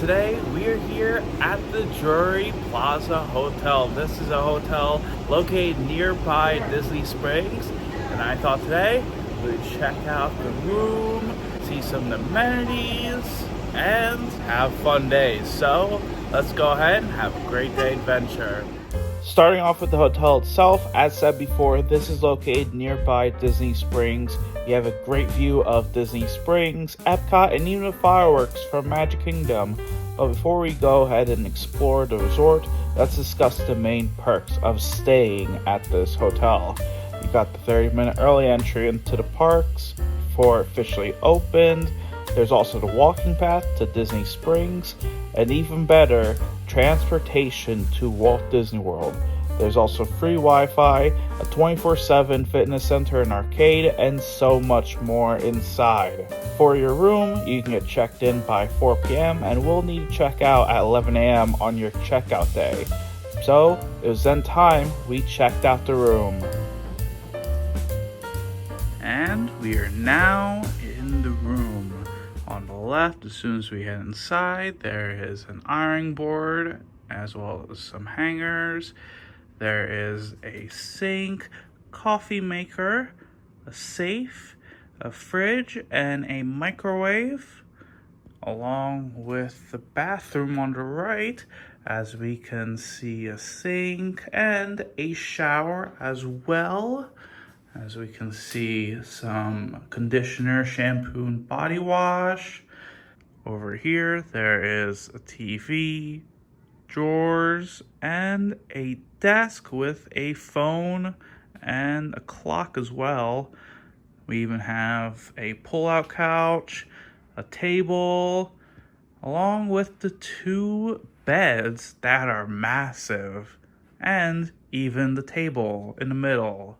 today we are here at the Drury Plaza Hotel. This is a hotel located nearby Disney Springs, and I thought today we'd check out the room, see some amenities, and have fun days. So let's go ahead and have a great day adventure. Starting off with the hotel itself, as said before, this is located nearby Disney Springs. You have a great view of Disney Springs, Epcot, and even the fireworks from Magic Kingdom. But before we go ahead and explore the resort, let's discuss the main perks of staying at this hotel. You got the 30-minute early entry into the parks before officially opened. There's also the walking path to Disney Springs, and even better, transportation to Walt Disney World. There's also free Wi-Fi, a 24/7 fitness center and arcade, and so much more inside. For your room, you can get checked in by 4 p.m. and will need to check out at 11 a.m. on your checkout day. So, it was then time we checked out the room. And we are now in the room. On the left, as soon as we head inside, there is an ironing board as well as some hangers. There is a sink, coffee maker, a safe, a fridge, and a microwave, along with the bathroom on the right, as we can see a sink and a shower as well. As we can see, some conditioner, shampoo, and body wash. Over here, there is a TV, drawers, and a desk with a phone and a clock as well. We even have a pull-out couch, a table, along with the 2 beds that are massive, and even the table in the middle.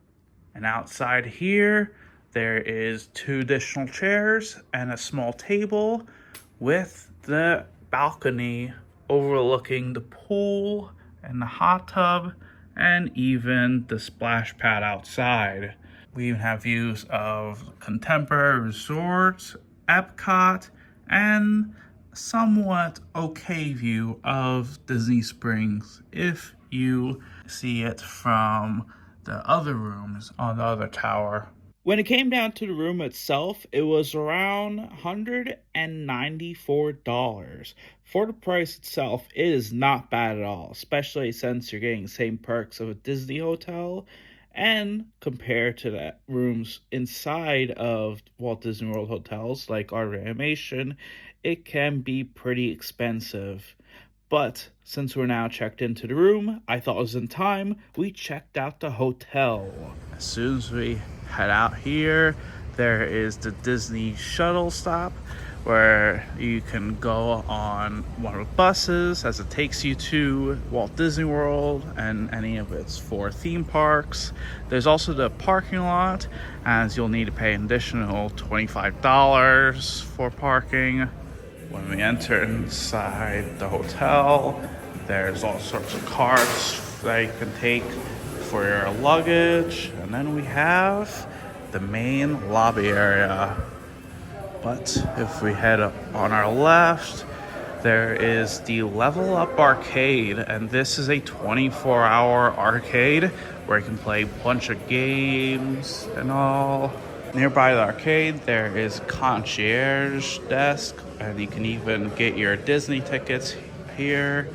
And outside here, there is 2 additional chairs and a small table with the balcony overlooking the pool and the hot tub and even the splash pad outside. We even have views of Contemporary Resorts, Epcot, and a somewhat okay view of Disney Springs if you see it from the other rooms on the other tower. When it came down to the room itself, it was around $194. For the price itself, it is not bad at all, especially since you're getting the same perks of a Disney hotel, and compared to the rooms inside of Walt Disney World hotels like Art of Animation, it can be pretty expensive. But since we're now checked into the room, I thought it was in time we checked out the hotel. As soon as we head out here, there is the Disney shuttle stop where you can go on one of the buses as it takes you to Walt Disney World and any of its 4 theme parks. There's also the parking lot, as you'll need to pay an additional $25 for parking. When we enter inside the hotel, there's all sorts of carts that you can take for your luggage. And then we have the main lobby area. But if we head up on our left, there is the Level Up Arcade. And this is a 24-hour arcade where you can play a bunch of games and all. Nearby the arcade, there is a concierge desk, and you can even get your Disney tickets here.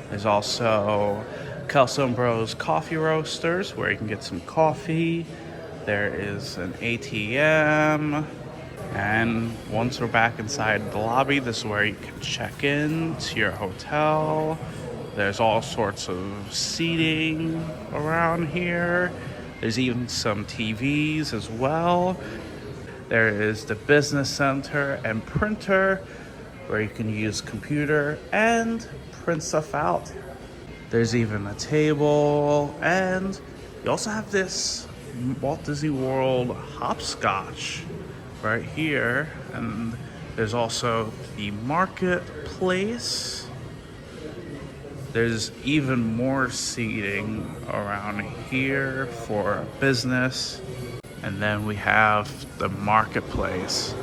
There's also Kelso & Bros Coffee Roasters, where you can get some coffee. There is an ATM. And once we're back inside the lobby, this is where you can check in to your hotel. There's all sorts of seating around here. There's even some TVs as well. There is the business center and printer where you can use computer and print stuff out. There's even a table, and you also have this Walt Disney World hopscotch right here. And there's also the marketplace. There's even more seating around here for business. And then we have the marketplace.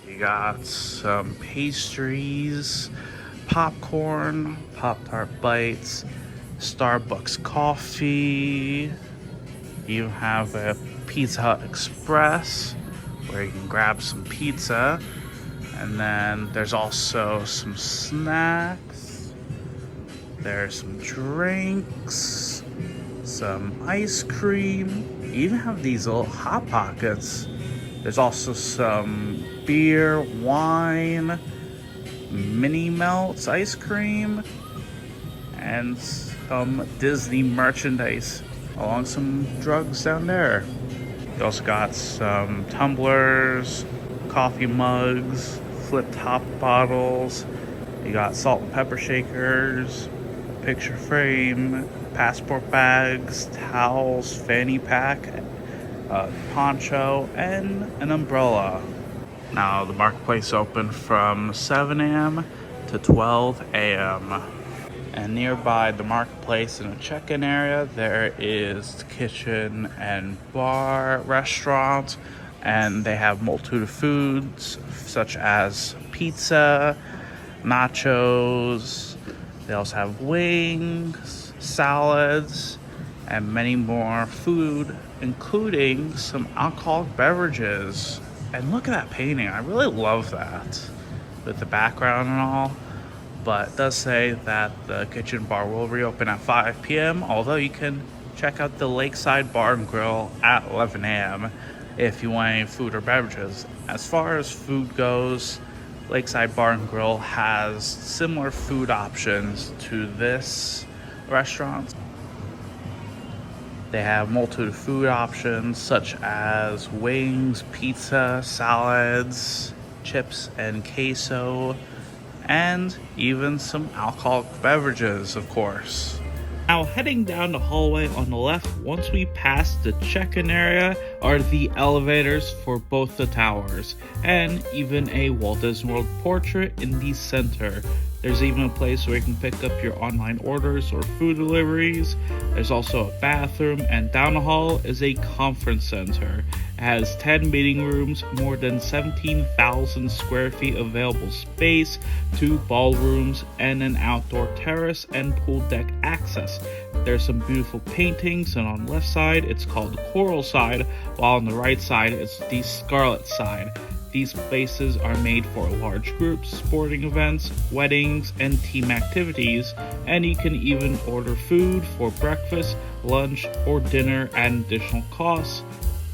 You got some pastries, popcorn, Pop-Tart bites, Starbucks coffee. You have a Pizza Hut Express where you can grab some pizza. And then there's also some snacks. There's some drinks, some ice cream. You even have these little Hot Pockets. There's also some beer, wine, mini melts, ice cream, and some Disney merchandise, along some drugs down there. You also got some tumblers, coffee mugs, flip top bottles. You got salt and pepper shakers, a picture frame, passport bags, towels, fanny pack, a poncho, and an umbrella. Now, the marketplace open from 7 a.m. to 12 a.m. And nearby the marketplace in a check-in area, there is the kitchen and bar restaurant, and they have multitude of foods such as pizza, nachos. They also have wings, salads, and many more food, including some alcoholic beverages. And look at that painting. I really love that with the background and all. But it does say that the kitchen bar will reopen at 5 p.m. Although you can check out the Lakeside Bar and Grill at 11 a.m. if you want any food or beverages. As far as food goes, Lakeside Bar and Grill has similar food options to this restaurant. They have multitude of food options such as wings, pizza, salads, chips and queso, and even some alcoholic beverages, of course. Now, heading down the hallway on the left, once we pass the check-in area, are the elevators for both the towers, and even a Walt Disney World portrait in the center. There's even a place where you can pick up your online orders or food deliveries. There's also a bathroom, and down the hall is a conference center. It has 10 meeting rooms, more than 17,000 square feet available space, 2 ballrooms, and an outdoor terrace and pool deck access. There's some beautiful paintings, and on the left side it's called the Coral side, while on the right side it's the Scarlet side. These places are made for large groups, sporting events, weddings, and team activities, and you can even order food for breakfast, lunch, or dinner at additional costs.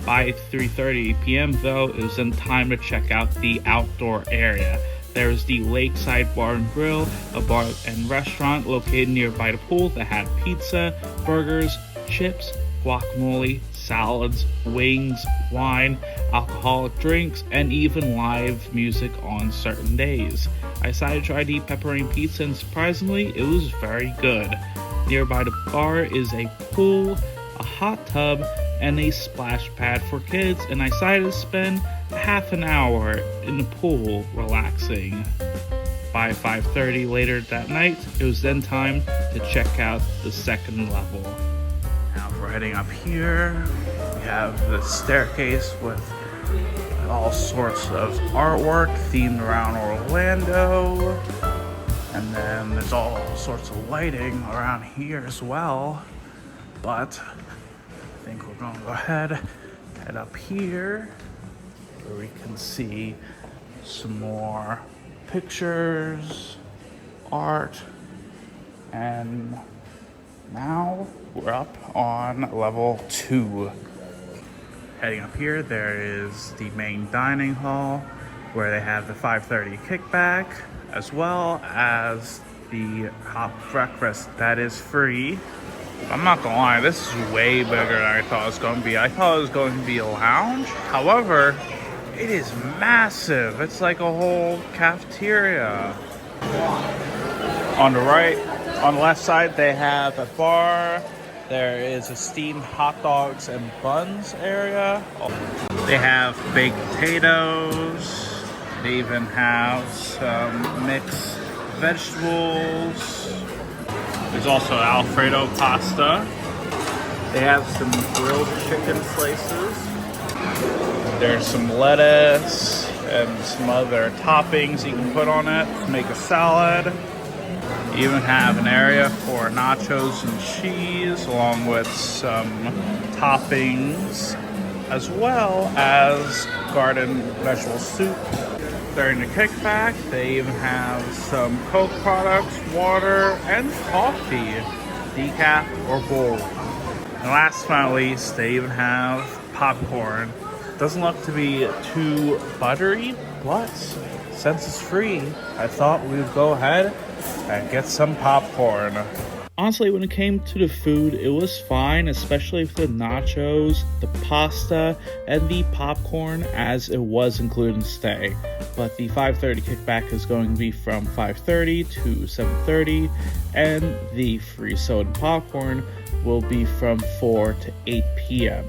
By 3:30 p.m. though, it is then time to check out the outdoor area. There is the Lakeside Bar and Grill, a bar and restaurant located nearby the pool that had pizza, burgers, chips, guacamole, salads, wings, wine, alcoholic drinks, and even live music on certain days. I decided to try the pepperoni pizza, and surprisingly, it was very good. Nearby the bar is a pool, a hot tub, and a splash pad for kids, and I decided to spend half an hour in the pool relaxing. By 5:30 later that night, it was then time to check out the second level. Now if we're heading up here, we have the staircase with all sorts of artwork themed around Orlando. And then there's all sorts of lighting around here as well. But I think we're gonna go ahead, head up here where we can see some more pictures, art, and now we're up on level 2. Heading up here, there is the main dining hall where they have the 5:30 kickback, as well as the hot breakfast that is free. I'm not gonna lie, this is way bigger than I thought it was going to be. I thought it was going to be a lounge. However, it is massive. It's like a whole cafeteria. On the right, on the left side, they have a bar. There is a steamed hot dogs and buns area. They have baked potatoes. They even have some mixed vegetables. There's also Alfredo pasta. They have some grilled chicken slices. There's some lettuce and some other toppings you can put on it to make a salad. You even have an area for nachos and cheese, along with some toppings, as well as garden vegetable soup. During the kickback, they even have some Coke products, water, and coffee, decaf or bold. And last but not least, they even have popcorn. Doesn't look to be too buttery, but since it's free, I thought we would go ahead and get some popcorn. Honestly, when it came to the food, it was fine, especially for the nachos, the pasta, and the popcorn, as it was included in stay. But the 5:30 kickback is going to be from 5:30 to 7:30, and the free soda and popcorn will be from 4 to 8 p.m.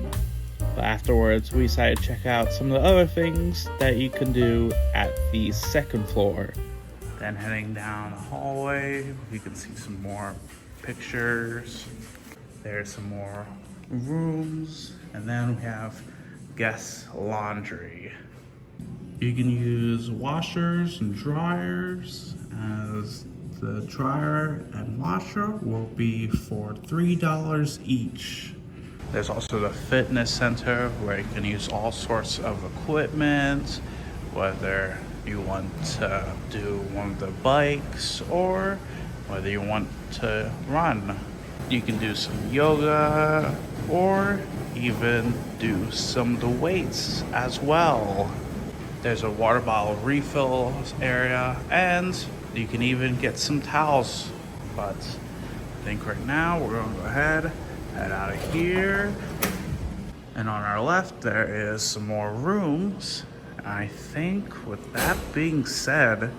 But afterwards, we decided to check out some of the other things that you can do at the second floor. Then heading down the hallway, you can see some more pictures. There's some more rooms, and then we have guest laundry. You can use washers and dryers, as the dryer and washer will be for $3 each. There's also the fitness center where you can use all sorts of equipment, whether you want to do one of the bikes or whether you want to run. You can do some yoga or even do some of the weights as well. There's a water bottle refill area, and you can even get some towels. But I think right now we're gonna go ahead, head out of here. And on our left, there is some more rooms. I think with that being said,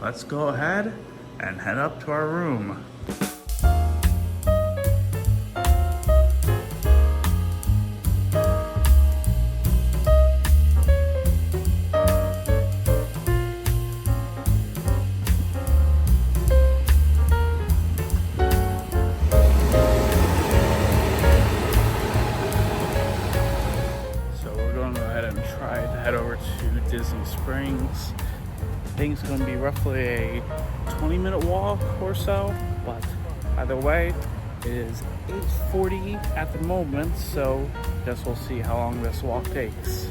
let's go ahead and head up to our room. Head over to Disney Springs. I think it's going to be roughly a 20-minute walk or so, but either way, it is 8:40 at the moment, so I guess we'll see how long this walk takes.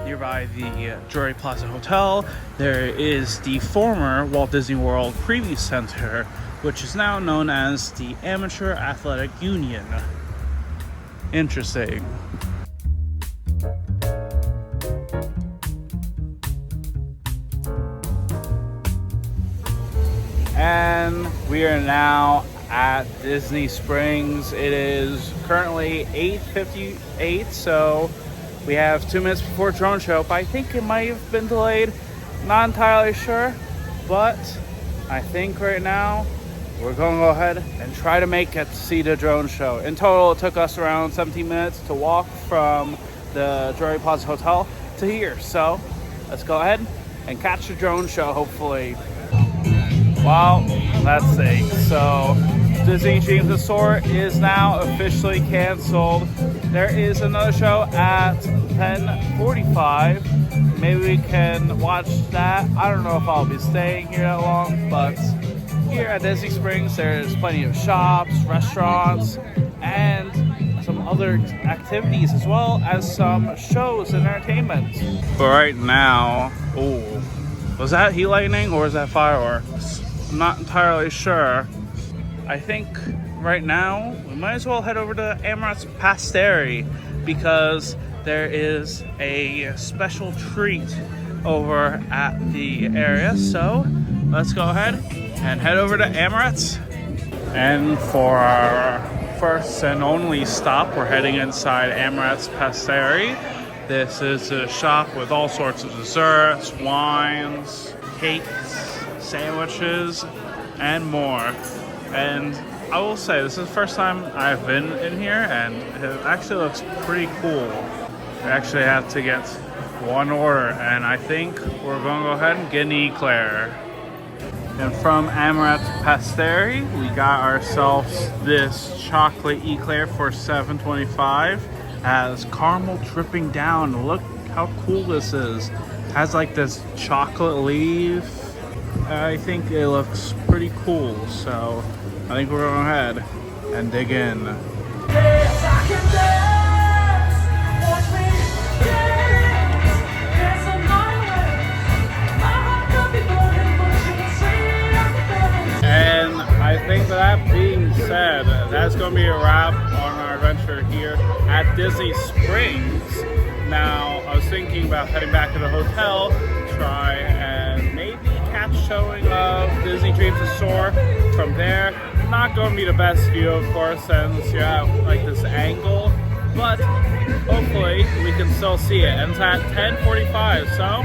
Nearby the Drury Plaza Hotel, there is the former Walt Disney World Preview Center, which is now known as the Amateur Athletic Union. Interesting. And we are now at Disney Springs. It is currently 8:58, so we have 2 minutes before drone show, but I think it might have been delayed. Not entirely sure, but I think right now we're going to go ahead and try to make it to see the drone show. In total, it took us around 17 minutes to walk from the Drury Plaza Hotel to here. So let's go ahead and catch the drone show, hopefully. Well, let's see. So Disney Dreams Resort is now officially canceled. There is another show at 10:45. Maybe we can watch that. I don't know if I'll be staying here that long, but here at Disney Springs, there's plenty of shops, restaurants, and some other activities, as well as some shows and entertainment. But right now, was that heat lightning or is that fireworks? I'm not entirely sure. I think right now we might as well head over to Emirates Pasteri, because there is a special treat over at the area. So let's go ahead and head over to Emirates. And for our first and only stop, we're heading inside Emirates Pasteri. This is a shop with all sorts of desserts, wines, cakes, sandwiches, and more. And I will say, this is the first time I've been in here, and it actually looks pretty cool. We actually have to get one order, and I think we're going to go ahead and get an eclair. And from Emirates Pasteri, we got ourselves this chocolate eclair for $7.25. Has caramel dripping down. Look how cool this is. Has like this chocolate leaf. I think it looks pretty cool, so I think we're going ahead and dig in. Yes, I can dance. Watch me dance. Dance on my way. My heart could be burning, but you can see I'm the and I think that being said, that's going to be a wrap on our adventure here at Disney Springs. Now, I was thinking about heading back to the hotel, try and maybe catch showing of Disney Dreams Soar from there. Not going to be the best view, of course, since you have like this angle, but hopefully we can still see it. And it's at 10:45, so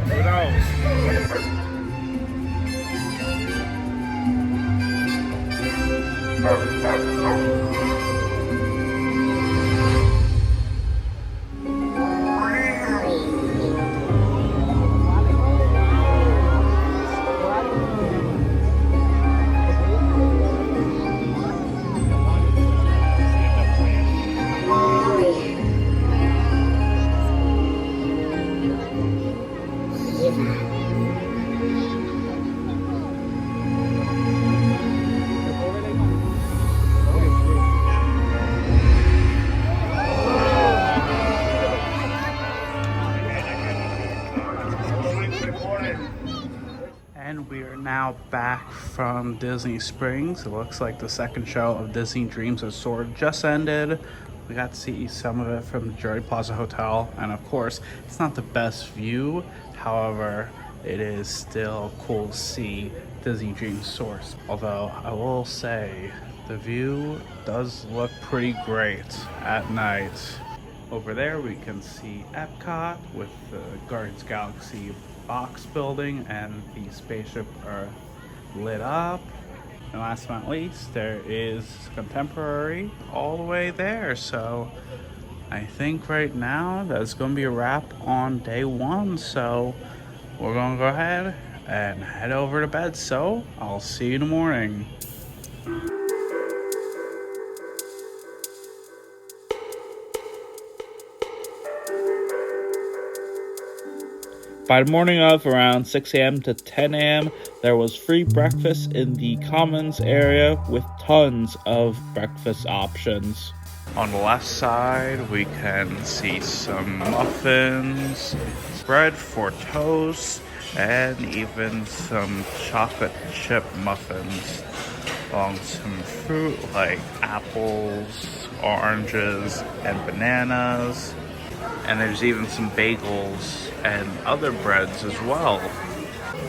who knows? And we are now back from Disney Springs. It looks like the second show of Disney Dreams of Soar just ended. We got to see some of it from the Drury Plaza Hotel. And of course, it's not the best view. However, it is still cool to see Disney Dreams Soar. Although I will say, the view does look pretty great at night. Over there we can see Epcot with the Guardians Galaxy box building and the spaceship are lit up. And last but not least, there is Contemporary all the way there. So I think right now that's going to be a wrap on day one. So we're going to go ahead and head over to bed. So I'll see you in the morning. By the morning of around 6 a.m. to 10 a.m., there was free breakfast in the Commons area with tons of breakfast options. On the left side, we can see some muffins, bread for toast, and even some chocolate chip muffins, along with some fruit like apples, oranges, and bananas. And there's even some bagels and other breads as well.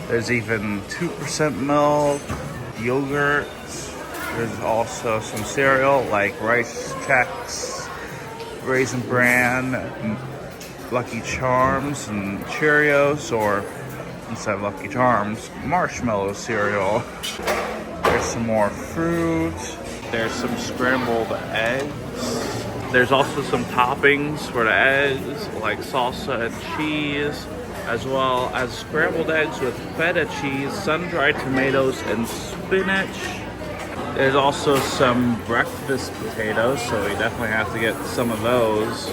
There's even 2% milk, yogurt. There's also some cereal like Rice Chex, Raisin Bran, Lucky Charms, and Cheerios, or instead of Lucky Charms, marshmallow cereal. There's some more fruit. There's some scrambled eggs. There's also some toppings for the eggs, like salsa and cheese, as well as scrambled eggs with feta cheese, sun-dried tomatoes, and spinach. There's also some breakfast potatoes, so we definitely have to get some of those.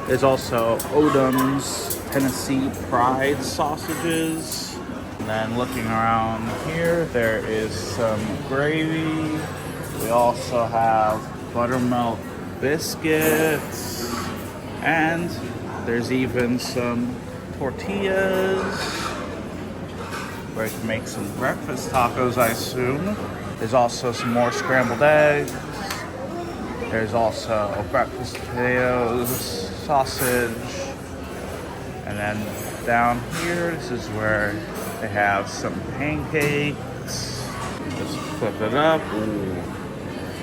There's also Odum's Tennessee Pride sausages. And then looking around here, there is some gravy. We also have buttermilk biscuits, and there's even some tortillas where you can make some breakfast tacos, I assume. There's also some more scrambled eggs. There's also breakfast potatoes, sausage, and then down here, this is where they have some pancakes. Just flip it up. Ooh.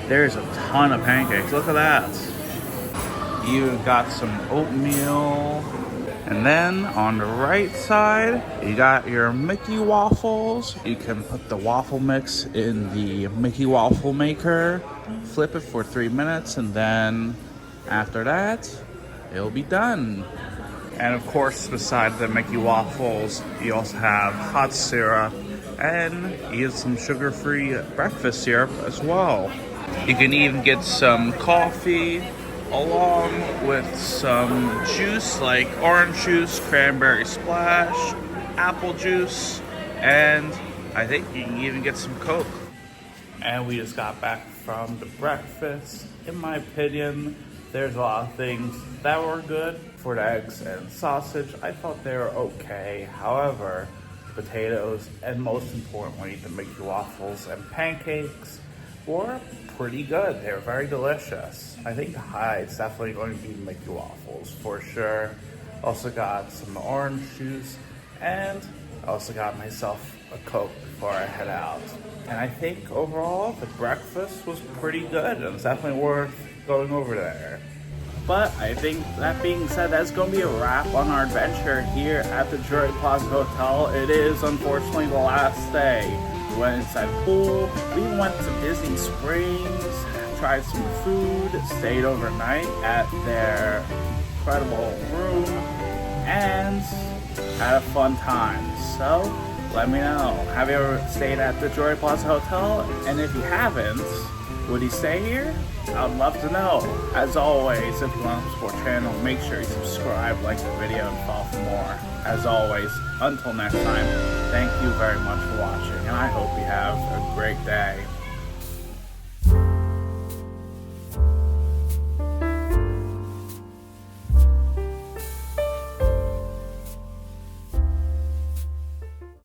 There's a ton of pancakes. Look at that. You got some oatmeal. And then on the right side, you got your Mickey waffles. You can put the waffle mix in the Mickey waffle maker, flip it for 3 minutes, and then after that, it'll be done. And of course, beside the Mickey waffles, you also have hot syrup and you get some sugar-free breakfast syrup as well. You can even get some coffee along with some juice like orange juice, cranberry splash, apple juice, and I think you can even get some Coke. And we just got back from the breakfast. In my opinion, there's a lot of things that were good. For the eggs and sausage, I thought they were okay. However, potatoes and most importantly, the Mickey waffles and pancakes were pretty good. They were very delicious. I think the highlight's definitely going to be Mickey waffles for sure. Also got some orange juice, and I also got myself a Coke before I head out. And I think overall the breakfast was pretty good, and it's definitely worth going over there. But I think that being said, that's going to be a wrap on our adventure here at the Drury Plaza Hotel. It is unfortunately the last day. We went inside the pool, we went to Disney Springs, tried some food, stayed overnight at their incredible room, and had a fun time. So let me know, have you ever stayed at the Drury Plaza Hotel? And if you haven't, would you stay here? I'd love to know. As always, if you want to support the channel, make sure you subscribe, like the video, and follow for more. As always, until next time, thank you very much for watching, and I hope you have a great day.